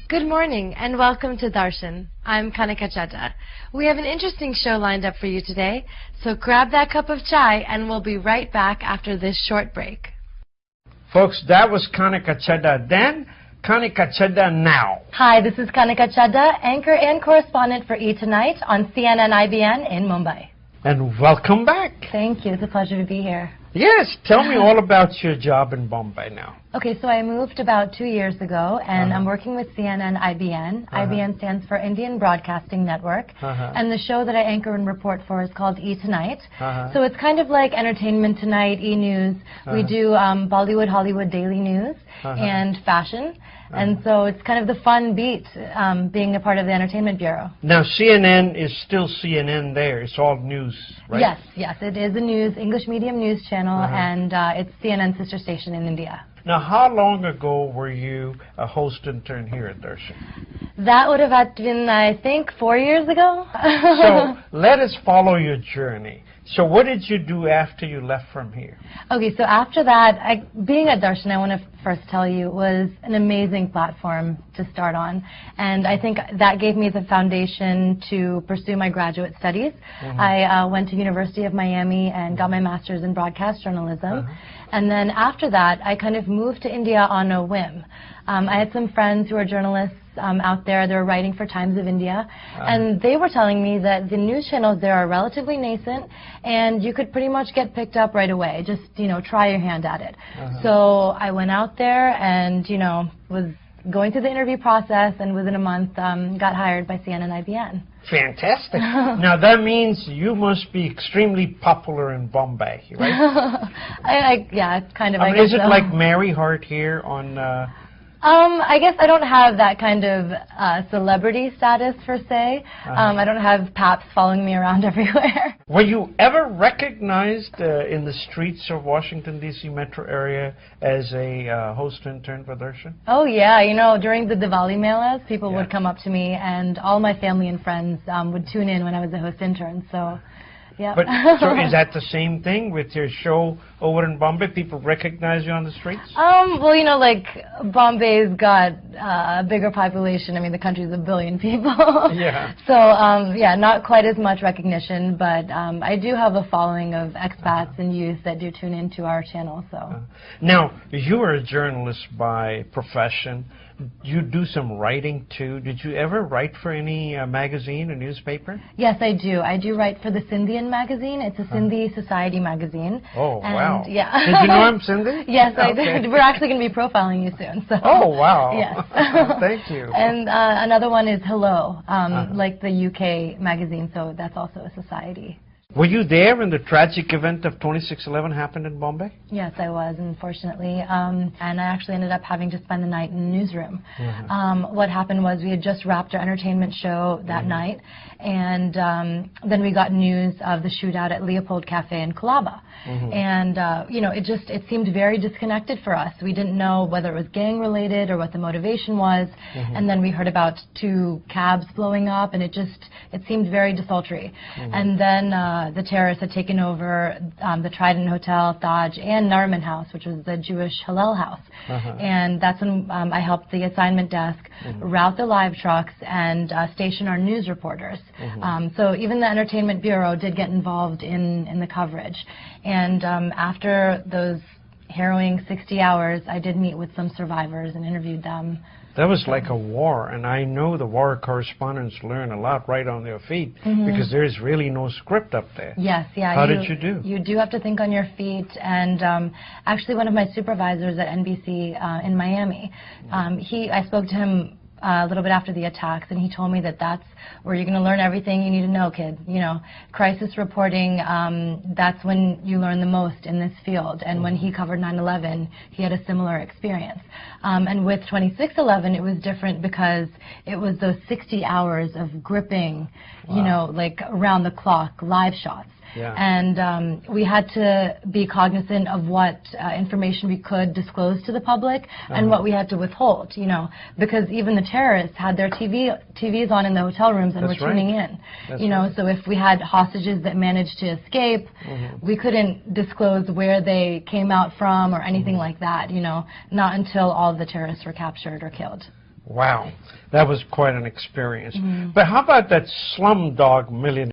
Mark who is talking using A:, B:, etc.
A: Good morning and welcome to Darshan. I'm Kanika Chadda. We have an interesting show lined up for you today, so grab that cup of chai and we'll be right back after this short break.
B: Folks, that was Kanika Chadda then, Kanika Chadda now.
C: Hi, this is Kanika Chadda, anchor and correspondent for E! Tonight on CNN IBN in Mumbai.
B: And welcome back.
C: Thank you. It's a pleasure to be here.
B: Yes, tell me all about your job in Bombay now.
C: Okay, so I moved about 2 years ago, and I'm working with CNN IBN. IBN stands for Indian Broadcasting Network, and the show that I anchor and report for is called E! Tonight. So it's kind of like Entertainment Tonight, E! News. We do Bollywood, Hollywood daily news, and fashion. And so it's kind of the fun beat, being a part of the Entertainment Bureau.
B: Now, CNN is still CNN there. It's all news, right?
C: Yes, yes. It is a news, English medium news channel, and it's CNN's sister station in India.
B: Now, how long ago were you a host-intern here at Darshan?
C: That would have been, I think, 4 years ago.
B: So, let us follow your journey. So what did you do after you left from here?
C: Okay, so after that, being at Darshan, I want to first tell you, was an amazing platform to start on. And I think that gave me the foundation to pursue my graduate studies. I went to University of Miami and got my master's in broadcast journalism. And then after that, I kind of moved to India on a whim. I had some friends who are journalists out there. They were writing for Times of India, and they were telling me that the news channels there are relatively nascent, and you could pretty much get picked up right away. Just, try your hand at it. So I went out there and, was going through the interview process, and within a month got hired by CNN IBN.
B: Fantastic. Now that means you must be extremely popular in Bombay, right?
C: Yeah, kind of.
B: I mean, is it like Mary Hart here on...
C: I guess I don't have that kind of celebrity status, per se. I don't have paps following me around everywhere.
B: Were you ever recognized in the streets of Washington, D.C. metro area as a host intern for Darshan?
C: Oh, yeah. During the Diwali Melas, people would come up to me, and all my family and friends would tune in when I was a host intern, so... Yeah.
B: But so is that the same thing with your show over in Bombay? People recognize you on the streets?
C: Well, like Bombay's got a bigger population. I mean, the country's 1 billion people.
B: Yeah.
C: So, yeah, not quite as much recognition, but I do have a following of expats and youth that do tune into our channel. So.
B: Now, you are a journalist by profession. You do some writing too. Did you ever write for any magazine or newspaper?
C: Yes, I do. I do write for the Sindhian magazine. It's a Sindhi Society magazine.
B: Oh, wow.
C: Yeah.
B: Did you know I'm Sindhi?
C: Yes, I did. We're actually going to be profiling you soon. So.
B: Oh, wow.
C: Yes.
B: Thank you.
C: And another one is Hello, like the UK magazine, so that's also a society.
B: Were you there when the tragic event of 26/11 happened in Bombay?
C: Yes, I was, unfortunately. And I actually ended up having to spend the night in the newsroom. What happened was we had just wrapped our entertainment show that night, and then we got news of the shootout at Leopold Cafe in Colaba. And, it seemed very disconnected for us. We didn't know whether it was gang-related or what the motivation was. And then we heard about 2 cabs blowing up, and it seemed very desultory. And then the terrorists had taken over the Trident Hotel, Taj, and Nariman House, which was the Jewish Hillel house. And that's when I helped the assignment desk route the live trucks and station our news reporters. So even the Entertainment Bureau did get involved in the coverage. And after those harrowing 60 hours, I did meet with some survivors and interviewed them.
B: That was like a war, and I know the war correspondents learn a lot right on their feet because there's really no script up there.
C: Yes, yeah.
B: How did you do?
C: You do have to think on your feet, and actually one of my supervisors at NBC in Miami, I spoke to him a little bit after the attacks, and he told me that that's where you're going to learn everything you need to know, kid. Crisis reporting, that's when you learn the most in this field. And when he covered 9/11, he had a similar experience. And with 26/11, it was different because it was those 60 hours of gripping, like around the clock live shots.
B: Yeah.
C: And we had to be cognizant of what information we could disclose to the public and what we had to withhold, because even the terrorists had their TVs on in the hotel rooms and were tuning in. So if we had hostages that managed to escape, we couldn't disclose where they came out from or anything like that, not until all of the terrorists were captured or killed.
B: Wow, that was quite an experience. But how about that Slumdog Millionaire?